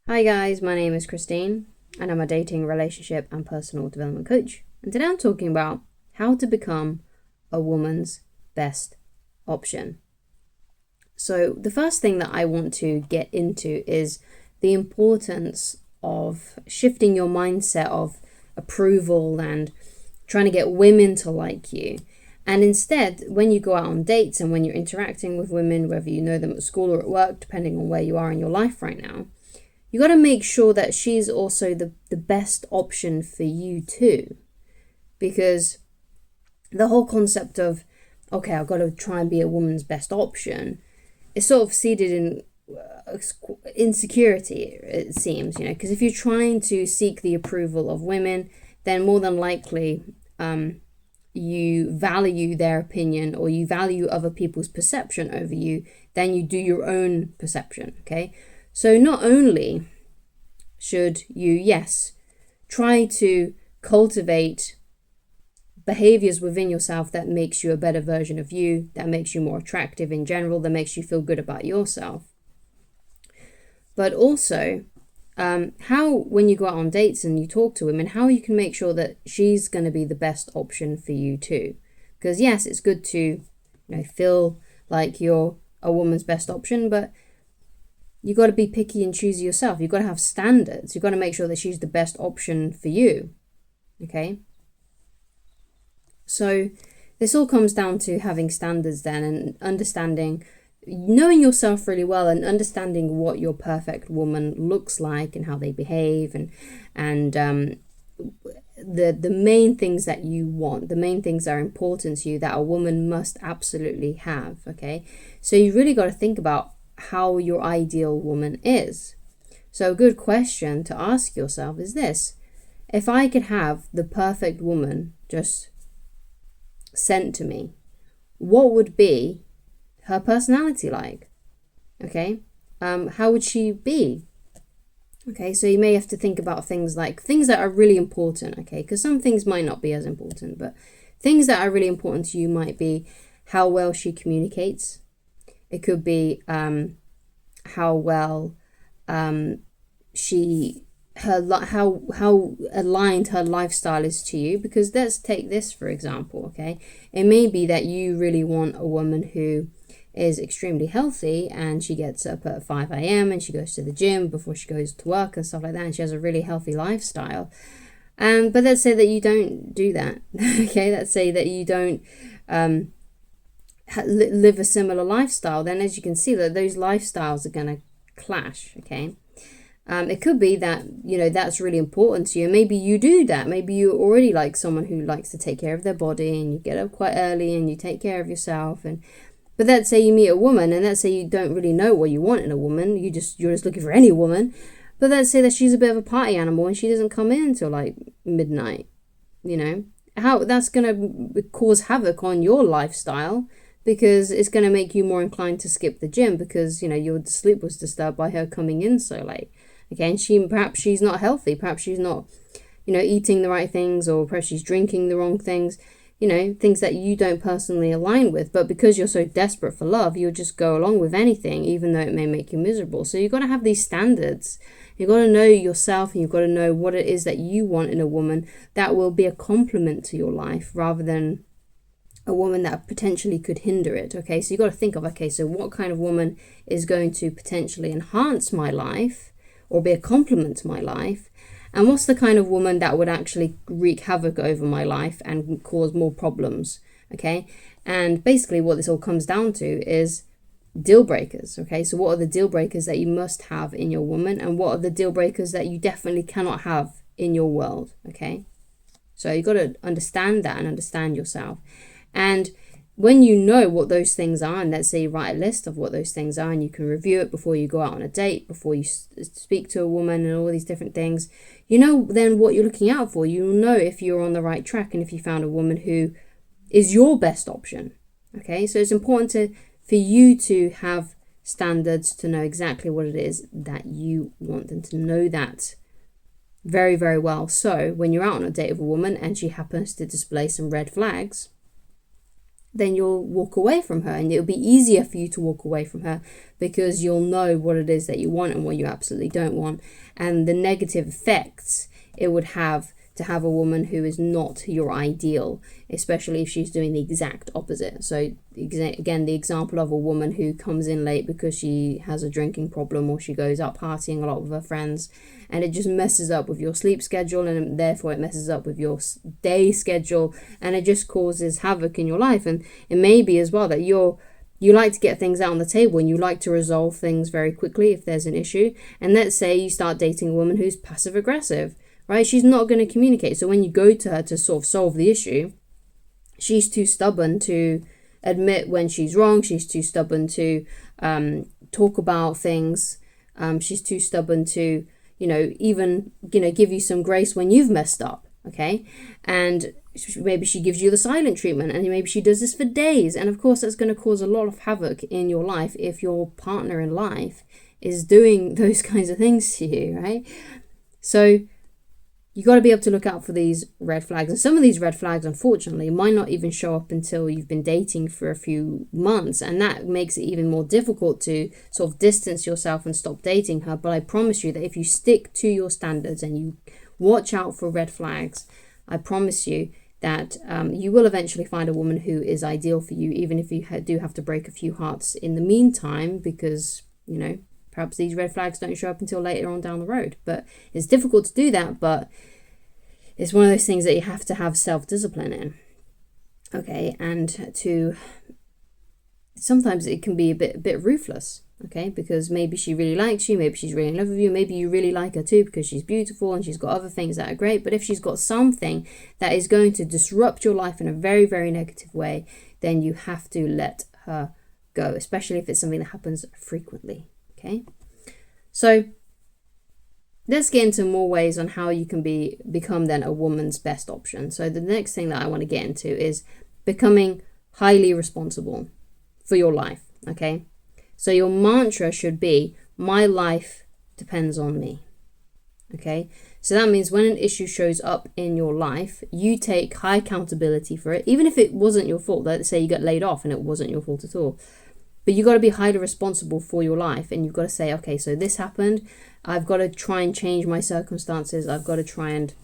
Hi guys, my name is Christine and I'm a dating, relationship and personal development coach. And today I'm talking about how to become a woman's best option. So the first thing that I want to get into is the importance of shifting your mindset of approval and trying to get women to like you. And instead, when you go out on dates and when you're interacting with women, whether you know them at school or at work, depending on where you are in your life right now, you got to make sure that she's also the best option for you too. Because the whole concept of, okay, I've got to try and be a woman's best option, is sort of seeded in insecurity, it seems, because if you're trying to seek the approval of women, then more than likely you value their opinion or you value other people's perception over you than you do your own perception, okay? So not only should you, yes, try to cultivate behaviors within yourself that makes you a better version of you, that makes you more attractive in general, that makes you feel good about yourself. But also, how, when you go out on dates and you talk to women, how you can make sure that she's going to be the best option for you too. Because yes, it's good to, feel like you're a woman's best option, but you got to be picky and choosy yourself. You've got to have standards. You've got to make sure that she's the best option for you. Okay? So this all comes down to having standards then, and understanding, knowing yourself really well and understanding what your perfect woman looks like and how they behave and the main things that you want, the main things that are important to you that a woman must absolutely have. Okay? So you really got to think about how your ideal woman is. So a good question to ask yourself is this: if I could have the perfect woman just sent to me, what would be her personality like? Okay, how would she be? Okay, so you may have to think about things that are really important, okay, because some things might not be as important, but things that are really important to you might be how well she communicates. It could be how well how aligned her lifestyle is to you. Because let's take this for example, okay? It may be that you really want a woman who is extremely healthy and she gets up at 5 a.m. and she goes to the gym before she goes to work and stuff like that, and she has a really healthy lifestyle. But let's say that you don't do that. Okay, let's say that you don't live a similar lifestyle. Then as you can see, that those lifestyles are going to clash. Okay, it could be that that's really important to you. Maybe you do that. Maybe you already like someone who likes to take care of their body and you get up quite early and you take care of yourself. But let's say you meet a woman and let's say you don't really know what you want in a woman. You're just looking for any woman. But let's say that she's a bit of a party animal and she doesn't come in until like midnight. How that's going to cause havoc on your lifestyle, because it's going to make you more inclined to skip the gym because your sleep was disturbed by her coming in so late. Okay, and perhaps she's not healthy, perhaps she's not eating the right things, or perhaps she's drinking the wrong things, things that you don't personally align with. But because you're so desperate for love, you'll just go along with anything, even though it may make you miserable. So you've got to have these standards. You've got to know yourself, and you've got to know what it is that you want in a woman that will be a complement to your life rather than a woman that potentially could hinder it. Okay, so you've got to think of, okay, so what kind of woman is going to potentially enhance my life or be a complement to my life? And what's the kind of woman that would actually wreak havoc over my life and cause more problems? Okay, and basically what this all comes down to is deal breakers. Okay, so what are the deal breakers that you must have in your woman, and what are the deal breakers that you definitely cannot have in your world? Okay, so you've got to understand that and understand yourself. And when you know what those things are, and let's say you write a list of what those things are and you can review it before you go out on a date, before you speak to a woman and all these different things, then what you're looking out for. You'll know if you're on the right track and if you found a woman who is your best option. Okay, so it's important for you to have standards, to know exactly what it is that you want, and to know that very, very well. So when you're out on a date with a woman and she happens to display some red flags, then you'll walk away from her, and it'll be easier for you to walk away from her because you'll know what it is that you want and what you absolutely don't want, and the negative effects it would have to have a woman who is not your ideal, especially if she's doing the exact opposite. So again, the example of a woman who comes in late because she has a drinking problem, or she goes out partying a lot with her friends, and it just messes up with your sleep schedule, and therefore it messes up with your day schedule, and it just causes havoc in your life. And it may be as well that you like to get things out on the table, and you like to resolve things very quickly if there's an issue. And let's say you start dating a woman who's passive aggressive, right? She's not going to communicate. So when you go to her to sort of solve the issue, she's too stubborn to admit when she's wrong. She's too stubborn to talk about things. She's too stubborn to, even, give you some grace when you've messed up, okay? And maybe she gives you the silent treatment, and maybe she does this for days. And of course, that's going to cause a lot of havoc in your life if your partner in life is doing those kinds of things to you, right? So you got to be able to look out for these red flags. And some of these red flags, unfortunately, might not even show up until you've been dating for a few months. And that makes it even more difficult to sort of distance yourself and stop dating her. But I promise you that if you stick to your standards and you watch out for red flags, I promise you that you will eventually find a woman who is ideal for you, even if you do have to break a few hearts in the meantime, because, perhaps these red flags don't show up until later on down the road. But it's difficult to do that, but it's one of those things that you have to have self-discipline in. Okay, and sometimes it can be a bit ruthless, okay? Because maybe she really likes you, maybe she's really in love with you, maybe you really like her too because she's beautiful and she's got other things that are great. But if she's got something that is going to disrupt your life in a very, very negative way, then you have to let her go, especially if it's something that happens frequently. Okay, so let's get into more ways on how you can become then a woman's best option. So the next thing that I want to get into is becoming highly responsible for your life. Okay, so your mantra should be, my life depends on me. Okay, so that means when an issue shows up in your life, you take high accountability for it, even if it wasn't your fault. Let's say you got laid off and it wasn't your fault at all. But you've got to be highly responsible for your life, and you've got to say, okay, so this happened. I've got to try and change my circumstances. I've got to try and,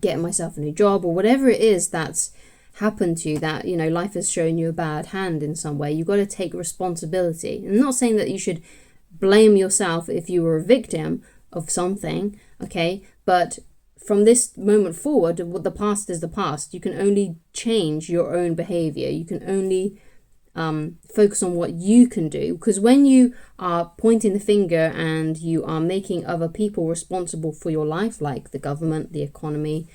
get myself a new job, or whatever it is that's happened to you that, life has shown you a bad hand in some way. You've got to take responsibility. I'm not saying that you should blame yourself if you were a victim of something, okay? But from this moment forward, what the past is the past. You can only change your own behavior. You can only focus on what you can do, because when you are pointing the finger and you are making other people responsible for your life, like the government, the economy,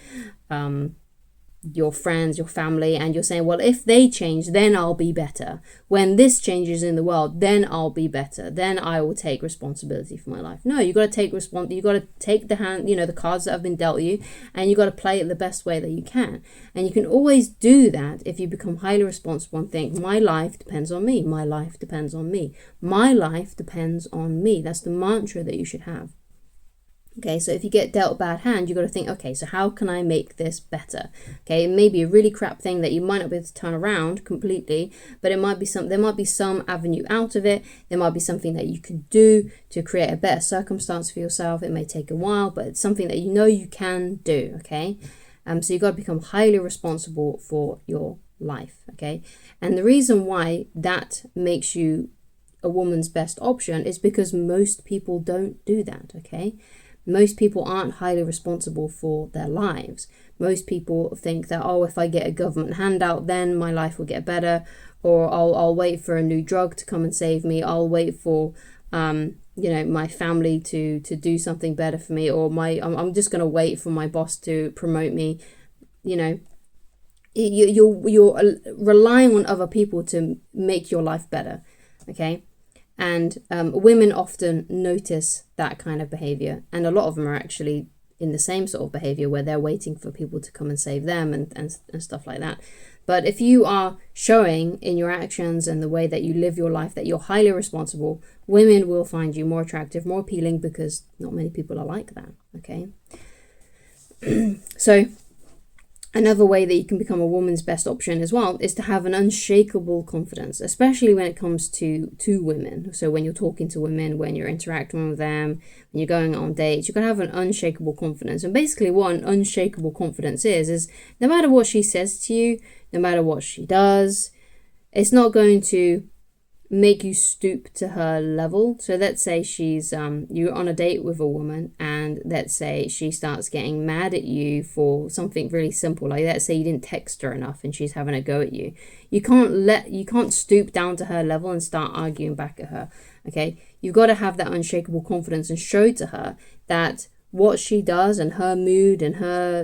your friends, your family, and you're saying, well, if they change, then I'll be better. When this changes in the world, then I'll be better. Then I will take responsibility for my life. No, you got to take you got to take the hand, the cards that have been dealt you, and you got to play it the best way that you can. And you can always do that if you become highly responsible and think, my life depends on me. My life depends on me. My life depends on me. That's the mantra that you should have. Okay, so if you get dealt a bad hand, you've got to think, okay, so how can I make this better? Okay, it may be a really crap thing that you might not be able to turn around completely, but there might be some avenue out of it. There might be something that you can do to create a better circumstance for yourself. It may take a while, but it's something that you can do, okay? So you've got to become highly responsible for your life, okay? And the reason why that makes you a woman's best option is because most people don't do that, okay? Most people aren't highly responsible for their lives. Most people think that, if I get a government handout, then my life will get better, or I'll wait for a new drug to come and save me. I'll wait for my family to do something better for me, or I'm just going to wait for my boss to promote me. You're relying on other people to make your life better, okay? And women often notice that kind of behavior, and a lot of them are actually in the same sort of behavior where they're waiting for people to come and save them and stuff like that. But if you are showing in your actions and the way that you live your life that you're highly responsible, women will find you more attractive, more appealing, because not many people are like that, okay? So Another way that you can become a woman's best option as well is to have an unshakable confidence, especially when it comes to women. So when you're talking to women, when you're interacting with them, when you're going on dates, you can have an unshakable confidence. And basically what an unshakable confidence is no matter what she says to you, no matter what she does, it's not going to make you stoop to her level. So let's say she's you're on a date with a woman, and let's say she starts getting mad at you for something really simple, like let's say you didn't text her enough and she's having a go at you. You can't stoop down to her level and start arguing back at her. Okay, you've got to have that unshakable confidence and show to her that what she does and her mood and her,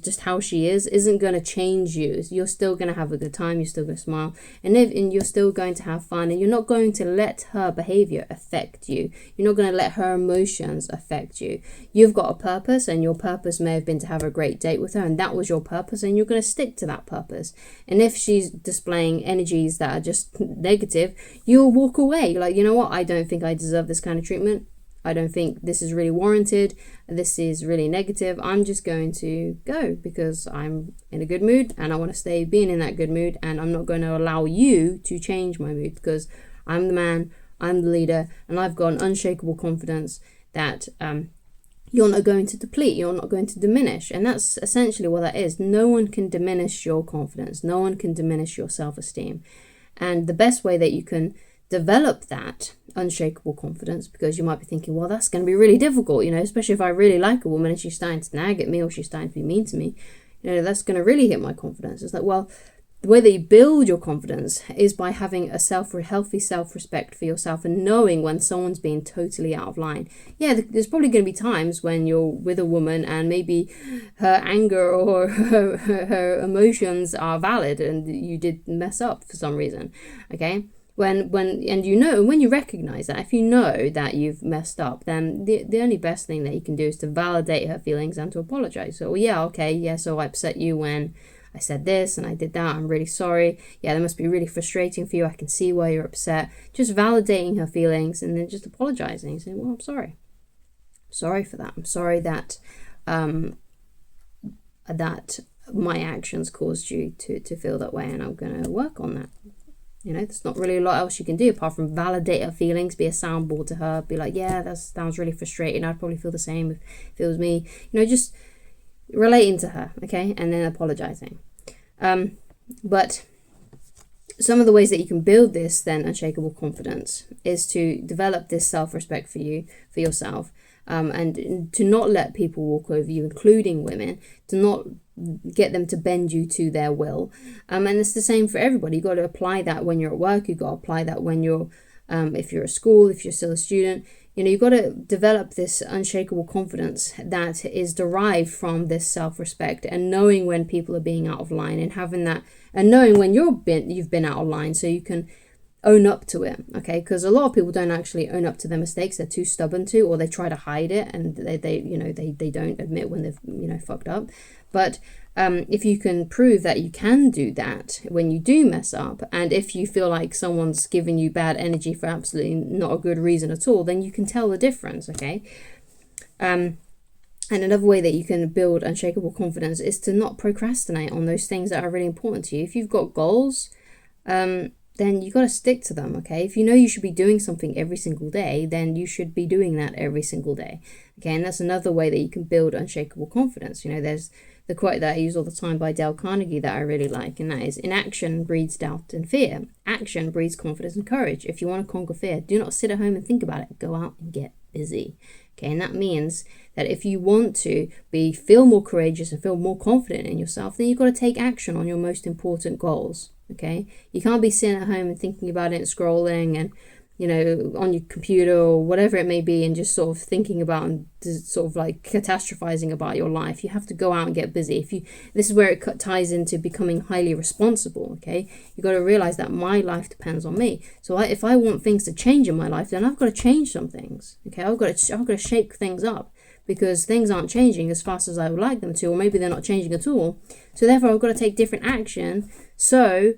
just how she isn't going to change you. You're still going to have a good time, you're still going to smile, and you're still going to have fun, and you're not going to let her behavior affect you. You're not going to let her emotions affect you. You've got a purpose, and your purpose may have been to have a great date with her, and that was your purpose, and you're going to stick to that purpose. And if she's displaying energies that are just negative, you'll walk away. Like, you know what, I don't think I deserve this kind of treatment. I don't think this is really warranted. This is really negative. I'm just going to go because I'm in a good mood and I want to stay being in that good mood, and I'm not going to allow you to change my mood because I'm the man, I'm the leader, and I've got an unshakable confidence that you're not going to deplete, you're not going to diminish. And that's essentially what that is. No one can diminish your confidence. No one can diminish your self-esteem. And the best way that you can develop that unshakable confidence, because you might be thinking, well, that's going to be really difficult, especially if I really like a woman and she's starting to nag at me or she's starting to be mean to me, that's going to really hit my confidence. It's like, well, the way that you build your confidence is by having a healthy self-respect for yourself and knowing when someone's being totally out of line. Yeah, there's probably going to be times when you're with a woman and maybe her anger or her emotions are valid and you did mess up for some reason, okay? When you recognize that, if you know that you've messed up, then the only best thing that you can do is to validate her feelings and to apologize. So so I upset you when I said this and I did that. I'm really sorry. Yeah, that must be really frustrating for you. I can see why you're upset. Just validating her feelings and then just apologizing, saying, well, I'm sorry. I'm sorry for that. I'm sorry that that my actions caused you to feel that way, and I'm going to work on that. There's not really a lot else you can do apart from validate her feelings, be a soundboard to her, be like, yeah, that sounds really frustrating. I'd probably feel the same if it was me. Just relating to her, okay, and then apologizing. But some of the ways that you can build this then unshakable confidence is to develop this self-respect for yourself, and to not let people walk over you, including women, to not get them to bend you to their will. And it's the same for everybody. You've got to apply that when you're at work. You've got to apply that when you're, if you're at school, if you're still a student. You've got to develop this unshakable confidence that is derived from this self-respect and knowing when people are being out of line and having that, and knowing when you've been out of line so you can own up to it, okay? Because a lot of people don't actually own up to their mistakes. They're too stubborn to, or they try to hide it, and they don't admit when they've fucked up. But if you can prove that you can do that when you do mess up, and if you feel like someone's giving you bad energy for absolutely not a good reason at all, then you can tell the difference, okay? And another way that you can build unshakable confidence is to not procrastinate on those things that are really important to you. If you've got goals, then you got to stick to them, okay? If you know you should be doing something every single day, then you should be doing that every single day, okay? And that's another way that you can build unshakable confidence. There's the quote that I use all the time by Dale Carnegie that I really like, and that is, inaction breeds doubt and fear. Action breeds confidence and courage. If you want to conquer fear, do not sit at home and think about it. Go out and get busy, okay? And that means that if you want to feel more courageous and feel more confident in yourself, then you've got to take action on your most important goals, okay? You can't be sitting at home and thinking about it and scrolling and on your computer or whatever it may be, and just sort of thinking about and sort of like catastrophizing about your life. You have to go out and get busy. This is where it ties into becoming highly responsible, okay? You got to realize that my life depends on me. So if I want things to change in my life, then I've got to change some things, okay? I've got to shake things up, because things aren't changing as fast as I would like them to, or maybe they're not changing at all. So therefore, I've got to take different action so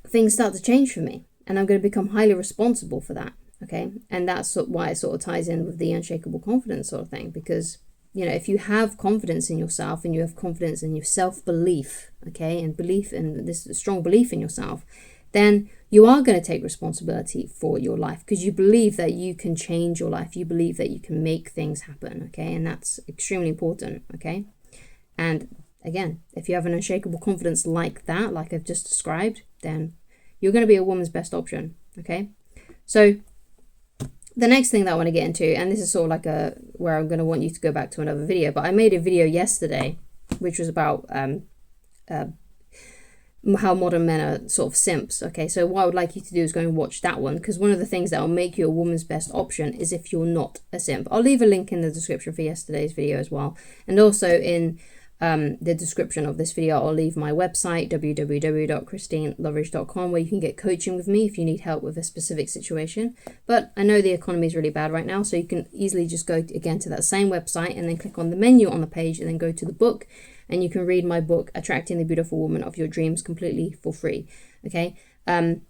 things start to change for me. And I'm going to become highly responsible for that, okay? And that's why it sort of ties in with the unshakable confidence sort of thing, because you know, if you have confidence in yourself and you have confidence in your self-belief, okay, and belief in this strong belief in yourself, then you are going to take responsibility for your life because you believe that you can change your life. You believe that you can make things happen, okay? And that's extremely important, okay? And again, if you have an unshakable confidence like that, like I've just described, then you're going to be a woman's best option, okay? So the next thing that I want to get into, and this is sort of like where I'm going to want you to go back to another video, but I made a video yesterday, which was about how modern men are sort of simps, okay? So what I would like you to do is go and watch that one, because one of the things that will make you a woman's best option is if you're not a simp. I'll leave a link in the description for yesterday's video as well, and also in the description of this video I'll leave my website, www.christineloveridge.com, where you can get coaching with me if you need help with a specific situation. But I know the economy is really bad right now, so you can easily just go again to that same website and then click on the menu on the page and then go to the book, and you can read my book, Attracting the Beautiful Woman of Your Dreams, completely for free, okay? You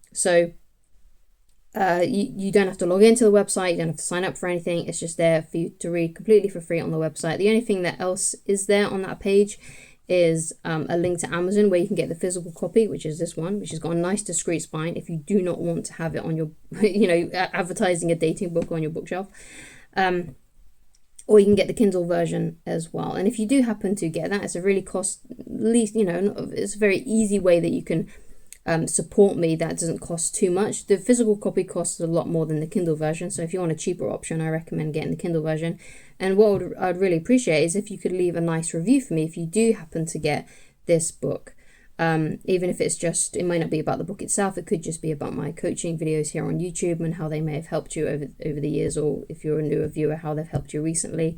don't have to log into the website, you don't have to sign up for anything. It's just there for you to read completely for free on the website. The only thing that else is there on that page is a link to Amazon, where you can get the physical copy, which is this one, which has got a nice discreet spine if you do not want to have it on your, you know, advertising a dating book on your bookshelf. Or you can get the Kindle version as well. And if you do happen to get that, it's a really it's a very easy way that you can support me that doesn't cost too much. The physical copy costs a lot more than the Kindle version, so if you want a cheaper option, I recommend getting the Kindle version. And what I'd really appreciate is if you could leave a nice review for me if you do happen to get this book. Even if it's just, it might not be about the book itself, it could just be about my coaching videos here on YouTube and how they may have helped you over the years, or if you're a newer viewer, how they've helped you recently.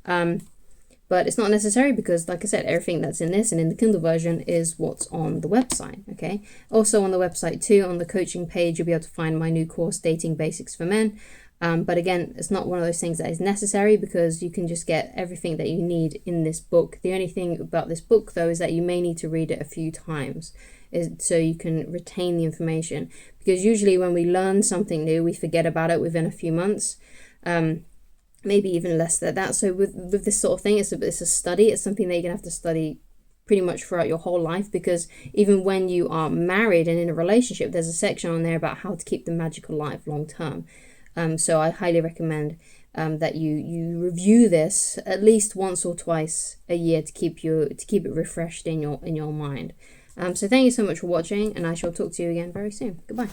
But it's not necessary because, like I said, everything that's in this and in the Kindle version is what's on the website, okay? Also on the website too, on the coaching page, you'll be able to find my new course, Dating Basics for Men. But again, it's not one of those things that is necessary because you can just get everything that you need in this book. The only thing about this book, though, is that you may need to read it a few times so you can retain the information. Because usually when we learn something new, we forget about it within a few months. Maybe even less than that. So with this sort of thing, it's a study. It's something that you're going to have to study pretty much throughout your whole life, because even when you are married and in a relationship, there's a section on there about how to keep the magical life long term. So I highly recommend that you review this at least once or twice a year to keep it refreshed in your mind. So thank you so much for watching, and I shall talk to you again very soon. Goodbye.